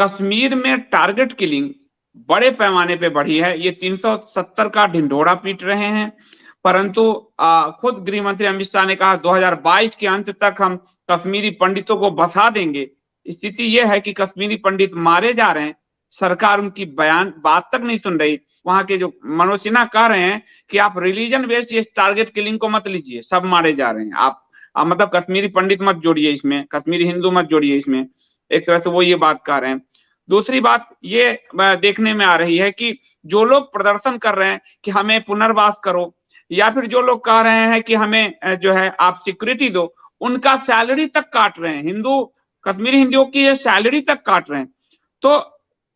कश्मीर में target killing बड़े पैमाने पे बढ़ी है। ये 370 का ढिंढोरा पीट रहे हैं, परंतु खुद गृह मंत्री अमित शाह ने कहा 2022 के अंत तक हम कश्मीरी पंडितों को बसा देंगे। स्थिति यह है कि कश्मीरी पंडित मारे जा रहे हैं, सरकार उनकी बात तक नहीं सुन रही। वहां के जो मनोज सिन्हा कह रहे हैं कि आप रिलीजन बेस्ड ये टारगेट किलिंग को मत लीजिए, सब मारे जा रहे हैं। आप मतलब कश्मीरी पंडित मत जोड़िए इसमें, कश्मीरी हिंदू मत जोड़िए इसमें, एक तरह से वो ये बात कह रहे हैं। दूसरी बात ये देखने में आ रही है कि जो लोग प्रदर्शन कर रहे हैं कि हमें पुनर्वास करो, या फिर जो लोग कह रहे हैं कि हमें जो है आप सिक्योरिटी दो, उनका सैलरी तक काट रहे हैं। कश्मीरी हिंदुओं की सैलरी तक काट रहे हैं। तो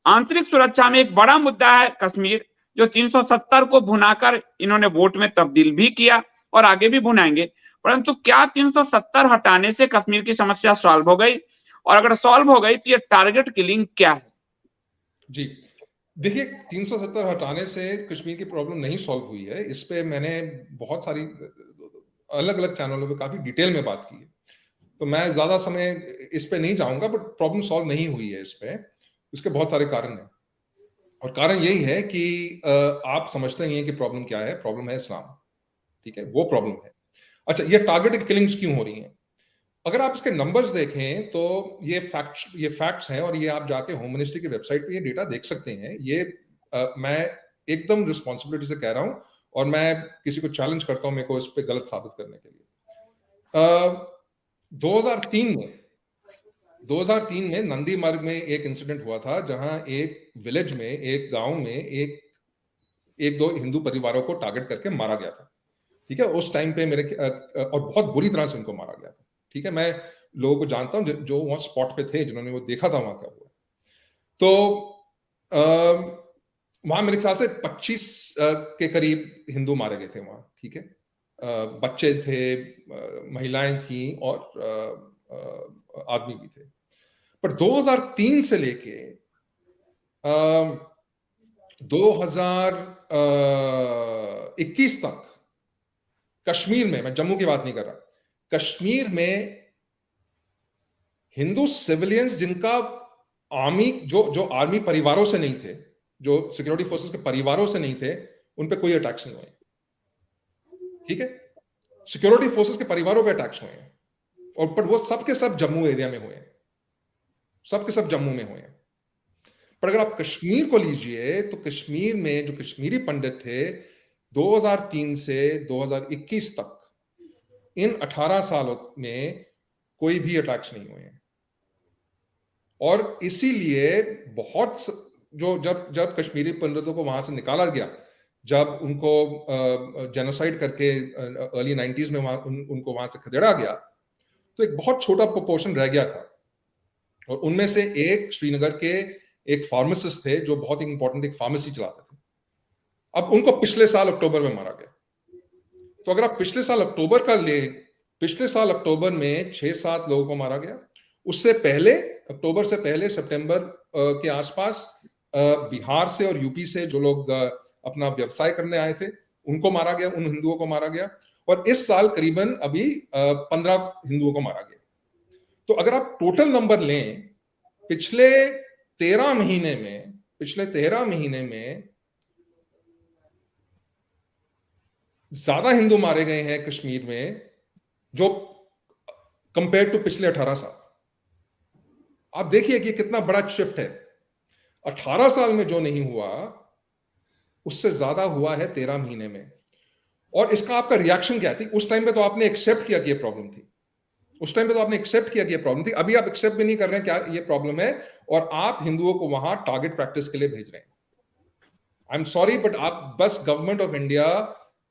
आंतरिक सुरक्षा में एक बड़ा मुद्दा है कश्मीर, जो 370 को भुनाकर इन्होंने वोट में तब्दील भी किया और आगे भी भुनाएंगे। परंतु क्या 370 हटाने से कश्मीर की समस्या सॉल्व हो गई? और अगर सॉल्व हो गई तो ये टारगेट किलिंग क्या है? जी देखिए, 370 हटाने से कश्मीर की प्रॉब्लम नहीं सॉल्व हुई है। इस पे मैंने बहुत सारी अलग अलग चैनलों पे काफी डिटेल में बात की है, तो मैं ज्यादा समय इस पे नहीं जाऊंगा। बट प्रॉब्लम सॉल्व नहीं हुई है इस पे, उसके बहुत सारे कारण हैं। और कारण यही है कि आप समझते ही हैं कि प्रॉब्लम क्या है। प्रॉब्लम है इस्लाम, ठीक है, वो प्रॉब्लम है। अच्छा, ये टारगेटेड किलिंग्स क्यों हो रही हैं? अगर आप इसके नंबर्स देखें तो ये फैक्ट्स हैं, और ये आप जाके होम मिनिस्ट्री की वेबसाइट पे ये डेटा देख सकते हैं। ये मैं एकदम रिस्पॉन्सिबिलिटी से कह रहा हूं, और मैं किसी को चैलेंज करता हूं मेरे को इस पे गलत साबित करने के लिए। 2003 में नंदीमर्ग में एक इंसिडेंट हुआ था, जहां एक विलेज में, एक गांव में एक दो हिंदू परिवारों को टारगेट करके मारा गया था, ठीक है। उस टाइम पे और बहुत बुरी तरह से उनको मारा गया था, ठीक है। मैं लोगों को जानता हूं जो वहां स्पॉट पे थे, जिन्होंने वो देखा था वहां क्या हुआ। तो वहां मेरे ख्याल से 25 के करीब हिंदू मारे गए थे वहां, ठीक है। बच्चे थे, महिलाएं थी, और आदमी भी थे। पर 2003 से लेके 2021 तक कश्मीर में, मैं जम्मू की बात नहीं कर रहा, कश्मीर में हिंदू सिविलियंस जिनका आर्मी जो आर्मी परिवारों से नहीं थे, जो सिक्योरिटी फोर्सेस के परिवारों से नहीं थे, उन पे कोई अटैक्स नहीं हुए, ठीक है। सिक्योरिटी फोर्सेस के परिवारों पे अटैक्स हुए हैं, और पर वो सब के सब जम्मू एरिया में हुए हैं, सब के सब जम्मू में हुए हैं। पर अगर आप कश्मीर को लीजिए तो कश्मीर में जो कश्मीरी पंडित थे 2003 से 2021 तक, इन 18 सालों में कोई भी अटैक्स नहीं हुए हैं। और इसीलिए बहुत जब कश्मीरी पंडितों को वहां से निकाला गया, जब उनको जेनोसाइड करके अर्ली 90s में उनको वहां से खदेड़ा गया, तो एक बहुत छोटा प्रोपोर्शन रह गया था। और उनमें से एक श्रीनगर के एक फार्मासिस्ट थे, जो बहुत ही इंपॉर्टेंट एक फार्मेसी चलाते थे। अब उनको पिछले साल अक्टूबर में मारा गया। तो अगर आप पिछले साल अक्टूबर का ले, पिछले साल अक्टूबर में 6-7 लोगों को मारा गया। उससे पहले, अक्टूबर से पहले सितंबर के आसपास बिहार से और यूपी से जो लोग अपना व्यवसाय करने आए थे, उनको मारा गया, उन हिंदुओं को मारा गया। और इस साल करीबन अभी 15 हिंदुओं को मारा गया। तो अगर आप टोटल नंबर लें, पिछले 13 महीने में ज्यादा हिंदू मारे गए हैं कश्मीर में, जो कंपेयर टू पिछले 18 साल। आप देखिए कि कितना बड़ा शिफ्ट है। 18 साल में जो नहीं हुआ, उससे ज्यादा हुआ है 13 महीने में। और इसका आपका रिएक्शन क्या थी? उस टाइम पे तो आपने एक्सेप्ट किया कि ये प्रॉब्लम थी, अभी आप एक्सेप्ट भी नहीं कर रहे हैं क्या ये प्रॉब्लम है, और आप हिंदुओं को वहां टारगेट प्रैक्टिस के लिए भेज रहे हैं। आई एम सॉरी, बट आप बस गवर्नमेंट ऑफ इंडिया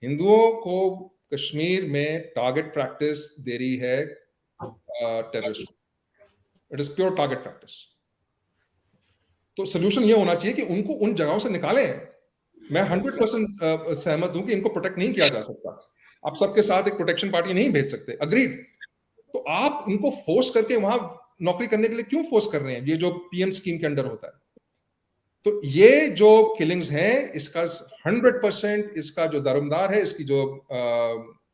हिंदुओं को कश्मीर में टारगेट प्रैक्टिस दे रही है, terrorist. It is pure target practice. तो सोल्यूशन ये होना चाहिए कि उनको उन जगहों से निकालें। मैं 100% सहमत हूं कि इनको प्रोटेक्ट नहीं किया जा सकता। आप सबके साथ एक प्रोटेक्शन पार्टी नहीं भेज सकते, अग्रीड। तो आप इनको फोर्स करके वहां नौकरी करने के लिए क्यों फोर्स कर रहे हैं? ये जो पीएम स्कीम के अंडर होता है। तो ये जो किलिंग्स हैं, इसका 100% इसका जो दारोमदार है, इसकी जो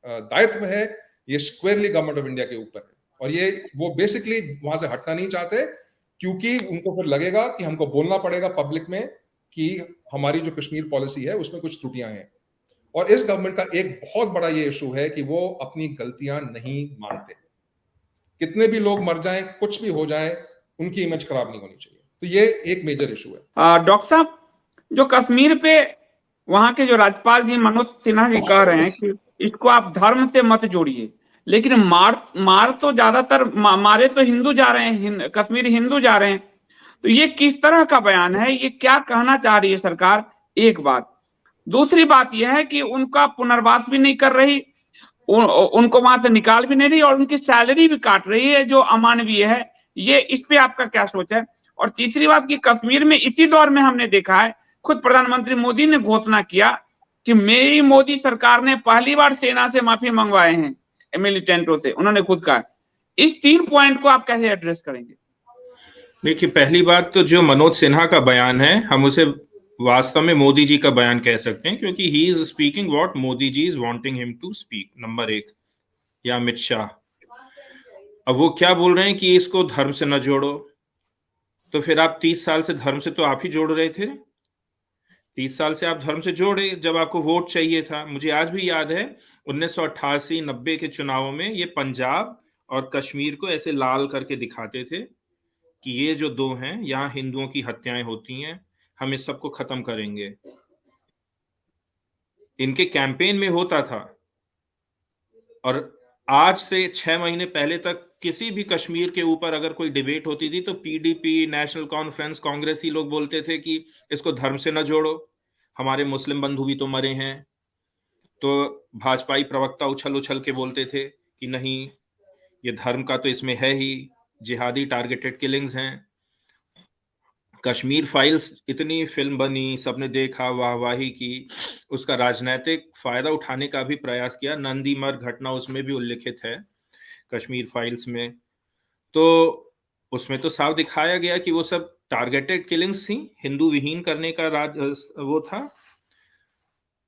दायित्व है, ये स्क्वेयरली गवर्नमेंट ऑफ इंडिया के ऊपर है। और ये वो बेसिकली वहां से हटना नहीं चाहते। क्योंकि उनको फिर लगेगा कि हमको बोलना पड़ेगा पब्लिक में कि हमारी जो कश्मीर पॉलिसी है उसमें कुछ त्रुटियां हैं। और इस गवर्नमेंट का एक बहुत बड़ा ये इशू है कि वो अपनी गलतियां नहीं मानते। कितने भी लोग मर जाएं, कुछ भी हो जाए, उनकी इमेज खराब नहीं होनी चाहिए। तो ये एक मेजर इशू है। डॉक्टर साहब, जो कश्मीर पे वहां के जो राज्यपाल जी मनोज सिन्हा जी कह रहे हैं कि इसको आप धर्म से मत जोड़िए, लेकिन मार तो ज्यादातर मारे तो हिंदू जा रहे हैं, कश्मीरी हिंदू जा रहे हैं। तो ये किस तरह का बयान है, ये क्या कहना चाह रही है सरकार? एक बात। दूसरी बात यह है कि उनका पुनर्वास भी नहीं कर रही, उनको वहां से निकाल भी नहीं रही, और उनकी सैलरी भी काट रही है, जो अमानवीय है। ये इस पे आपका क्या सोच है? और तीसरी बात कि कश्मीर में इसी दौर में हमने देखा है, खुद प्रधानमंत्री मोदी ने घोषणा किया कि मेरी मोदी सरकार ने पहली बार सेना से माफी मंगवाए हैं, मिलिटेंटों से, उन्होंने खुद कहा। इस 3 पॉइंट को आप कैसे एड्रेस करेंगे? देखिए, पहली बात तो जो मनोज सिन्हा का बयान है, हम उसे वास्तव में मोदी जी का बयान कह सकते हैं, क्योंकि he is speaking what Modi ji is wanting him to speak, number 1, या अमित शाह। अब वो क्या बोल रहे हैं कि इसको धर्म से न जोड़ो, तो फिर आप 30 साल से धर्म से तो आप ही जोड़ रहे थे। 30 साल से आप धर्म से जोड़े जब आपको वोट चाहिए था। मुझे आज भी याद है 1988-90 के चुनावों में ये पंजाब और कश्मीर को ऐसे लाल करके दिखाते थे कि ये जो दो हैं, यहाँ हिंदुओं की हत्याएं होती हैं, हम इस सबको खत्म करेंगे। इनके कैंपेन में होता था। और आज से 6 महीने पहले तक किसी भी कश्मीर के ऊपर अगर कोई डिबेट होती थी तो पीडीपी, नेशनल कॉन्फ्रेंस, कांग्रेसी लोग बोलते थे कि इसको धर्म से न जोड़ो, हमारे मुस्लिम बंधु भी तो मरे हैं। तो भाजपाई प्रवक्ता उछल उछल के बोलते थे कि नहीं, ये धर्म का तो इसमें है ही, जिहादी टारगेटेड किलिंग्स हैं। कश्मीर फाइल्स इतनी फिल्म बनी, सबने देखा, वाहवाही की, उसका राजनीतिक फायदा उठाने का भी प्रयास किया। नंदीमर घटना उसमें भी उल्लिखित है कश्मीर फाइल्स में। तो उसमें तो साफ दिखाया गया कि वो सब टारगेटेड किलिंग्स थी, हिंदू विहीन करने का वो था।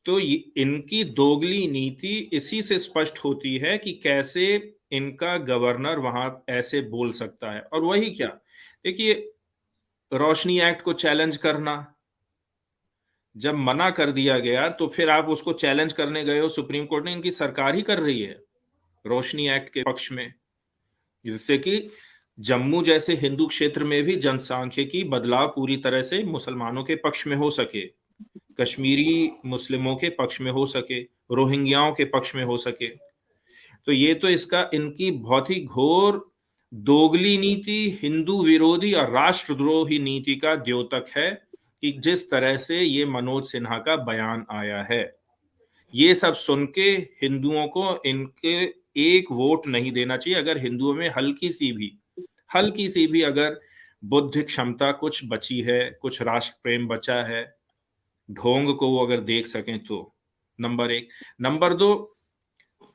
तो इनकी दोगली नीति इसी से स्पष्ट होती है कि कैसे इनका गवर्नर वहां ऐसे बोल सकता है। और वही क्या, देखिए, रोशनी एक्ट को चैलेंज करना, जब मना कर दिया गया तो फिर आप उसको चैलेंज करने गए हो सुप्रीम कोर्ट ने। इनकी सरकार ही कर रही है रोशनी एक्ट के पक्ष में, जिससे कि जम्मू जैसे हिंदू क्षेत्र में भी जनसांख्यिकी बदलाव पूरी तरह से मुसलमानों के पक्ष में हो सके, कश्मीरी मुस्लिमों के पक्ष में हो सके, रोहिंग्याओं के पक्ष में हो सके। तो ये तो इसका इनकी बहुत ही घोर दोगली नीति, हिंदू विरोधी और राष्ट्रद्रोही नीति का द्योतक है कि जिस तरह से ये मनोज सिन्हा का बयान आया है। ये सब सुन के हिंदुओं को इनके एक वोट नहीं देना चाहिए। अगर हिंदुओं में हल्की सी भी अगर बुद्धि क्षमता कुछ बची है, कुछ राष्ट्र प्रेम बचा है, ढोंग को वो अगर देख सकें तो, number 1। Number 2,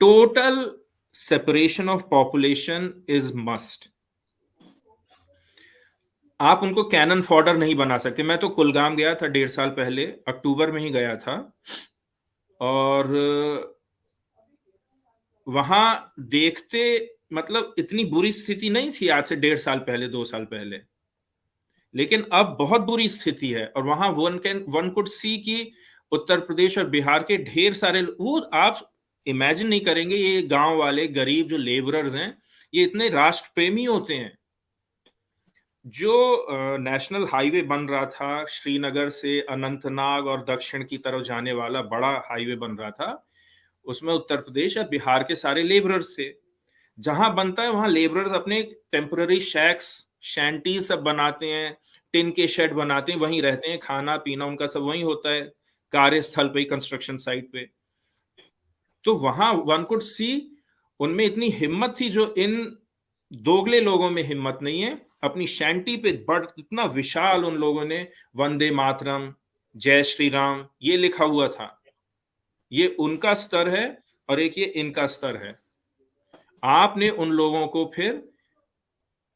total separation of population is must. आप उनको कैनन फॉडर नहीं बना सकते। मैं तो कुलगाम गया था 1.5 साल पहले, अक्टूबर में ही गया था, और वहां देखते, मतलब इतनी बुरी स्थिति नहीं थी आज से 1.5 साल पहले, 2 साल पहले, लेकिन अब बहुत बुरी स्थिति है। और वहां वन कुड सी कि उत्तर प्रदेश और बिहार के ढेर सारे, वो आप इमेजिन नहीं करेंगे, ये गांव वाले गरीब जो लेबरर्स हैं, ये इतने राष्ट्र प्रेमी होते हैं। जो नेशनल हाईवे बन रहा था श्रीनगर से अनंतनाग और दक्षिण की तरफ जाने वाला बड़ा हाईवे बन रहा था, उसमें उत्तर प्रदेश और बिहार के सारे लेबरर्स थे। जहां बनता है वहां लेबरर्स अपने टेम्पररी शैक्स, शैंटी सब बनाते हैं, टिन के शेड बनाते हैं, वहीं रहते हैं, खाना पीना उनका सब वहीं होता है, कार्यस्थल पे, कंस्ट्रक्शन साइट पे। तो वहां वन कुड सी उनमें इतनी हिम्मत थी जो इन दोगले लोगों में हिम्मत नहीं है। अपनी शैंटी पे इतना विशाल उन लोगों ने वंदे मातरम, जय श्री राम ये लिखा हुआ था। ये उनका स्तर है और एक ये इनका स्तर है। आपने उन लोगों को फिर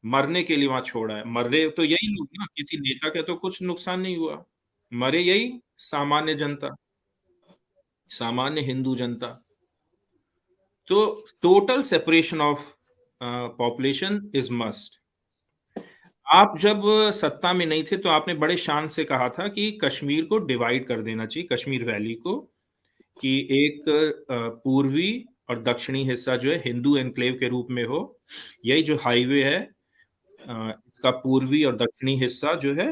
मरने के लिए वहां छोड़ा है। मरे तो यही लोग ना, किसी नेता का तो कुछ नुकसान नहीं हुआ, मरे यही सामान्य जनता, सामान्य हिंदू जनता। तो total separation of population is must. आप जब सत्ता में नहीं थे तो आपने बड़े शान से कहा था कि कश्मीर को डिवाइड कर देना चाहिए, कश्मीर वैली को, कि एक पूर्वी और दक्षिणी हिस्सा जो है हिंदू एन्क्लेव के रूप में हो। यही जो हाईवे है, इसका पूर्वी और दक्षिणी हिस्सा जो है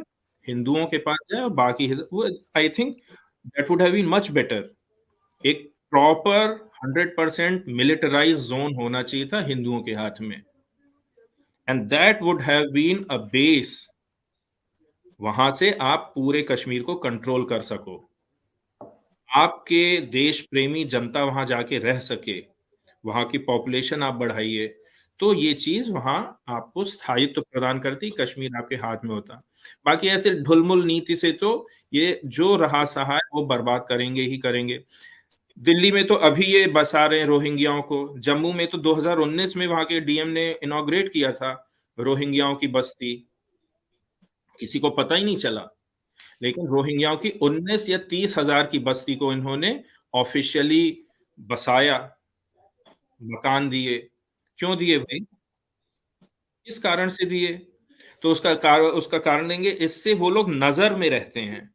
हिंदुओं के पास जाए और बाकी हिस्सा, वो I think that would have been much better. एक प्रॉपर 100% मिलिटराइज्ड जोन होना चाहिए था हिंदुओं के हाथ में, and that would have been a base. वहां से आप पूरे कश्मीर को कंट्रोल कर सको, आपके देश प्रेमी जनता वहां जाके रह सके, वहां की पॉपुलेशन आप बढ़ाइए, तो ये चीज वहां आपको स्थायित्व प्रदान करती, कश्मीर आपके हाथ में होता। बाकी ऐसे ढुलमुल नीति से तो ये जो रहा सहा है वो बर्बाद करेंगे ही करेंगे। दिल्ली में तो अभी ये बसा रहे हैं रोहिंग्याओं को, जम्मू में तो 2019 में वहां के डीएम ने इनॉग्रेट किया था रोहिंग्याओं की बस्ती, किसी को पता ही नहीं चला। लेकिन रोहिंग्याओं की 19 या 30 हजार की बस्ती को इन्होंने ऑफिशियली बसाया, मकान दिए। क्यों दिए भाई? किस कारण से दिए? तो उसका कारण देंगे, इससे वो लोग नजर में रहते हैं।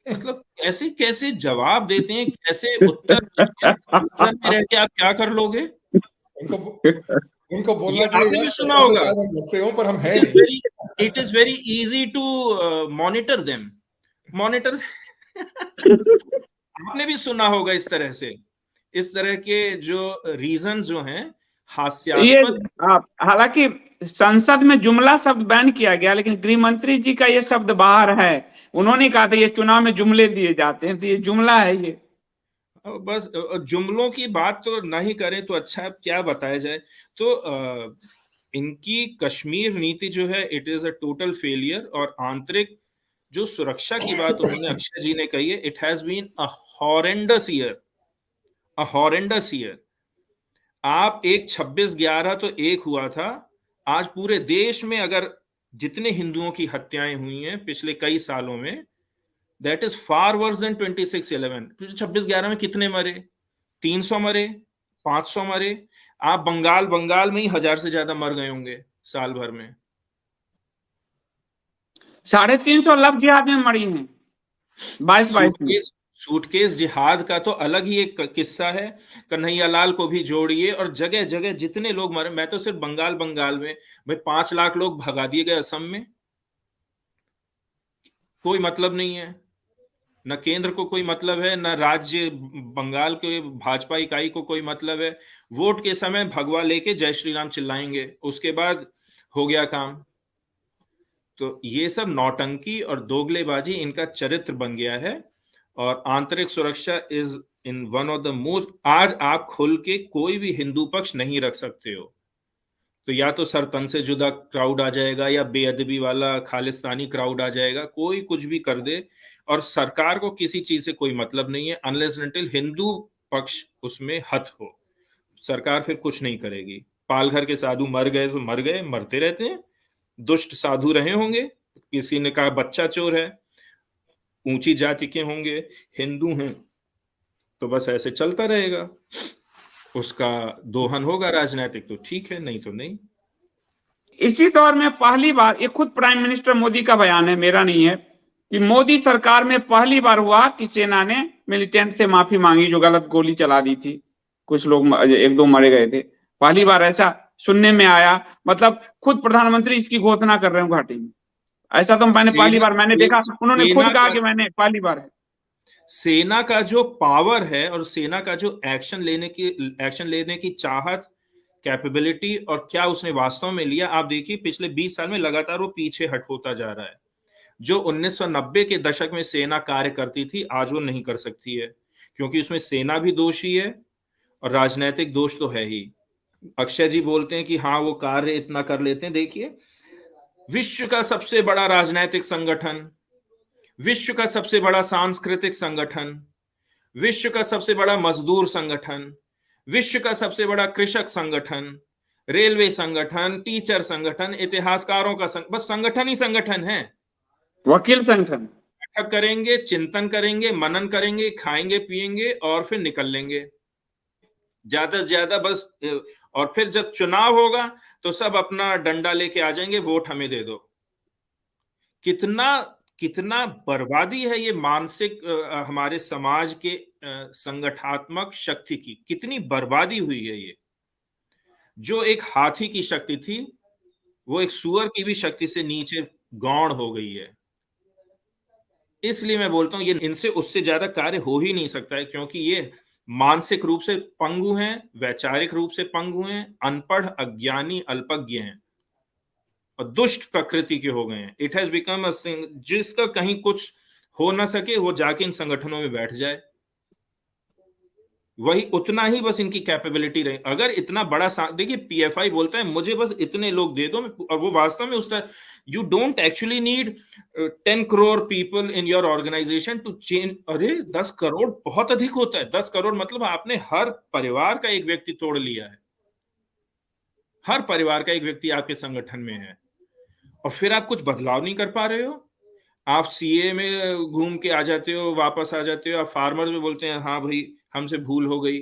मतलब कैसे कैसे जवाब देते हैं, कैसे उत्तर देते हैं, नजर में रह के आप क्या कर लोगे? उनको उनको बोलना ये चाहिए आपने यार, भी सुना तो होगा, शायद हम लगते हो पर हम हैं इट इज नहीं। Very it is very easy to monitor them, monitor. आपने भी सुना होगा इस तरह से, इस तरह के जो रीजन जो हैं ये हास्यास्पद। हालांकि संसद में जुमला शब्द बैन किया गया, लेकिन गृह मंत्री जी का ये शब्द बाहर है। उन्होंने कहा था ये चुनाव में जुमले दिए जाते हैं, तो ये जुमला है ये। बस जुमलों की बात तो नहीं करें तो अच्छा, क्या बताया जाए। तो इनकी कश्मीर नीति जो है it is a total failure. और आंतरिक जो सुरक्षा की बात उन्होंने अक्षय जी ने कही है, it has been a horrendous year, a horrendous year. आप एक 26/11 तो एक हुआ था, आज पूरे देश में अगर जितने हिंदुओं की हत्याएं हुई हैं पिछले कई सालों में, that is far worse than 26/11। 26/11 में कितने मरे? 300 मरे, 500 मरे। आप बंगाल बंगाल में ही 1000 से ज्यादा मर गए होंगे साल भर में। 350 लफ जिहाद में मरी हैं 22-22 में। सूटकेस जिहाद का तो अलग ही एक किस्सा है, कन्हैया लाल को भी जोड़िए, और जगह जगह जितने लोग मरे। मैं तो सिर्फ बंगाल बंगाल में भाई 5 लाख लोग भगा दिए गए असम में, कोई मतलब नहीं है, न केंद्र को कोई मतलब है, न राज्य बंगाल के भाजपा इकाई को कोई मतलब है। वोट के समय भगवा लेके जय श्री राम चिल्लाएंगे, उसके बाद हो गया काम। तो ये सब नौटंकी और दोगलेबाजी इनका चरित्र बन गया है। और आंतरिक सुरक्षा is in one of the most, आज आप खुल के कोई भी हिंदू पक्ष नहीं रख सकते हो, तो या तो सरतन से जुदा क्राउड आ जाएगा या बेअदबी वाला खालिस्तानी क्राउड आ जाएगा, कोई कुछ भी कर दे। और सरकार को किसी चीज से कोई मतलब नहीं है अनलेस अनटिल हिंदू पक्ष उसमें हत हो, सरकार फिर कुछ नहीं करेगी। पालघर के साधु मर गए तो मर गए, मरते रहते हैं। दुष्ट साधु रहे होंगे, किसी ने कहा बच्चा चोर है, ऊंची जाति के होंगे, हिंदू हैं, तो बस ऐसे चलता रहेगा। उसका दोहन होगा राजनीतिक तो ठीक है, नहीं तो नहीं। इसी दौर में पहली बार, ये खुद प्राइम मिनिस्टर मोदी का बयान है, मेरा नहीं है, कि मोदी सरकार में पहली बार हुआ कि सेना ने मिलिटेंट से माफी मांगी जो गलत गोली चला दी थी, कुछ लोग 1-2 मरे गए थे। पहली बार ऐसा सुनने में आया, मतलब खुद प्रधानमंत्री इसकी घोषणा कर रहे हैं घाटी में। ऐसा तो मैंने पहली बार मैंने देखा, उन्होंने खुद कहा कि मैंने पहली बार है। सेना का जो पावर है और सेना का जो एक्शन लेने की चाहत, कैपेबिलिटी, और क्या उसने वास्तव में लिया, आप देखिए पिछले 20 साल में लगातार वो पीछे हट होता जा रहा है। जो 1990 के दशक में सेना कार्य करती थी आज वो नहीं कर सकती है, क्योंकि उसमें सेना भी दोषी है और राजनीतिक दोष तो है ही। अक्षय जी बोलते हैं कि हाँ वो कार्य इतना कर लेते हैं। देखिए, विश्व का सबसे बड़ा राजनीतिक संगठन, विश्व का सबसे बड़ा सांस्कृतिक संगठन, विश्व का सबसे बड़ा मजदूर संगठन, विश्व का सबसे बड़ा कृषक संगठन, रेलवे संगठन, टीचर संगठन, इतिहासकारों का बस संगठन ही संगठन है। वकील संगठन बैठक करेंगे, चिंतन करेंगे, मनन करेंगे, खाएंगे पिएंगे और फिर निकल लेंगे। ज्यादा से ज्यादा बस, और फिर जब चुनाव होगा तो सब अपना डंडा लेके आ जाएंगे, वोट हमें दे दो। कितना कितना बर्बादी है ये मानसिक, हमारे समाज के संगठनात्मक शक्ति की कितनी बर्बादी हुई है। ये जो एक हाथी की शक्ति थी वो एक सुअर की भी शक्ति से नीचे गौण हो गई है। इसलिए मैं बोलता हूं ये इनसे उससे ज्यादा कार्य हो ही नहीं सकता है, क्योंकि ये मानसिक रूप से पंगु हैं, वैचारिक रूप से पंगु हैं, अनपढ़, अज्ञानी, अल्पज्ञ हैं और दुष्ट प्रकृति के हो गए हैं। इट हैज बिकम अ जिसका कहीं कुछ हो ना सके वो जाके इन संगठनों में बैठ जाए, वही उतना ही बस इनकी कैपेबिलिटी रहे। अगर इतना बड़ा देखिए पीएफआई बोलता है मुझे बस इतने लोग दे दो, और वो वास्तव में उसका, you don't actually need 10 crore people in your organisation to change. अरे 10 करोड़ बहुत अधिक होता है। 10 करोड़ मतलब आपने हर परिवार का एक व्यक्ति तोड़ लिया है। हर परिवार का एक व्यक्ति आपके संगठन में है और फिर आप कुछ बदलाव नहीं कर पा रहे हो। आप सीए में घूम के आ जाते हो, वापस आ जाते हो, आप फार्मर्स में बोलते हैं हाँ भाई हमसे भूल हो गई,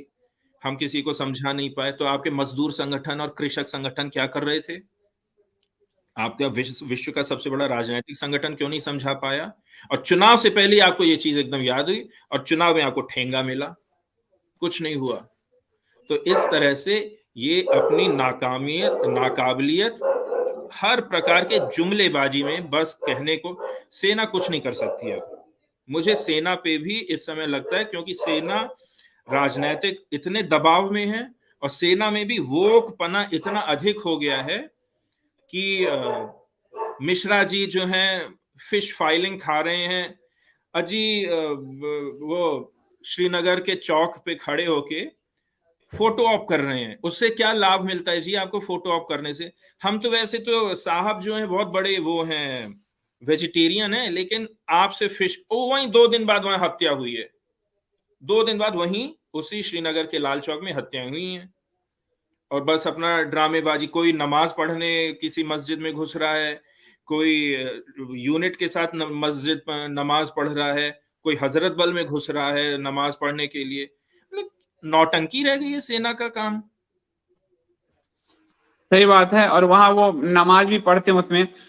हम किसी को समझा नहीं पाए। तो आपके मजदूर संगठन और कृषक संगठन क्या कर रहे थे? आपका विश्व का सबसे बड़ा राजनीतिक संगठन क्यों नहीं समझा पाया? और चुनाव से पहले आपको ये चीज एकदम याद हुई और चुनाव में आपको ठेंगा मिला, कुछ नहीं हुआ। तो इस तरह से ये अपनी नाकाबिलियत, हर प्रकार के जुमलेबाजी में बस कहने को सेना कुछ नहीं कर सकती है। मुझे सेना पे भी इस समय लगता है, क्योंकि सेना राजनीतिक इतने दबाव में है और सेना में भी वोकपना इतना अधिक हो गया है कि मिश्रा जी जो हैं फिश फाइलिंग खा रहे हैं, अजी वो श्रीनगर के चौक पे खड़े होके फोटो ऑप कर रहे हैं। उससे क्या लाभ मिलता है जी आपको फोटो ऑप करने से? हम तो वैसे तो साहब जो है बहुत बड़े वो हैं, वेजिटेरियन है, लेकिन आपसे फिश, वहीं 2 दिन बाद वहां हत्या हुई है। 2 दिन बाद वहीं उसी श्रीनगर के लाल चौक में हत्याएं हुई हैं। और बस अपना ड्रामेबाजी, कोई नमाज पढ़ने किसी मस्जिद में घुस रहा है, कोई यूनिट के साथ मस्जिद नमाज पढ़ रहा है, कोई हजरत बल में घुस रहा है नमाज पढ़ने के लिए। नौटंकी रह गई है सेना का काम। सही बात है। और वहां वो नमाज भी पढ़ते हैं, उसमें